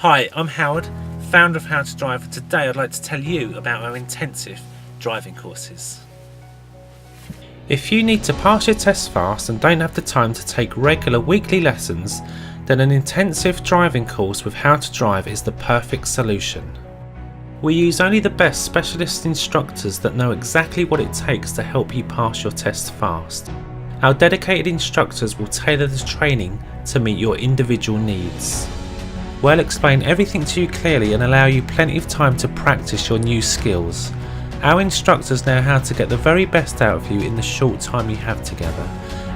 Hi, I'm Howard, founder of How to Drive, and today I'd like to tell you about our intensive driving courses. If you need to pass your test fast and don't have the time to take regular weekly lessons, then an intensive driving course with How to Drive is the perfect solution. We use only the best specialist instructors that know exactly what it takes to help you pass your test fast. Our dedicated instructors will tailor the training to meet your individual needs. We'll explain everything to you clearly and allow you plenty of time to practice your new skills. Our instructors know how to get the very best out of you in the short time you have together,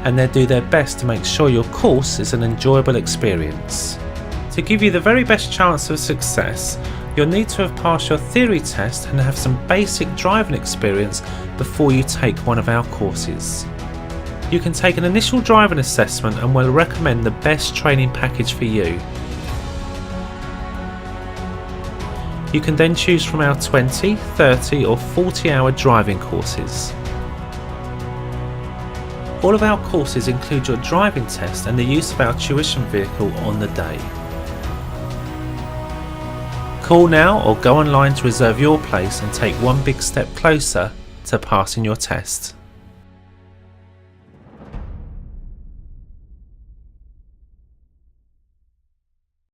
and they'll do their best to make sure your course is an enjoyable experience. To give you the very best chance of success, you'll need to have passed your theory test and have some basic driving experience before you take one of our courses. You can take an initial driving assessment and we'll recommend the best training package for you. You can then choose from our 20, 30 or 40-hour driving courses. All of our courses include your driving test and the use of our tuition vehicle on the day. Call now or go online to reserve your place and take one big step closer to passing your test.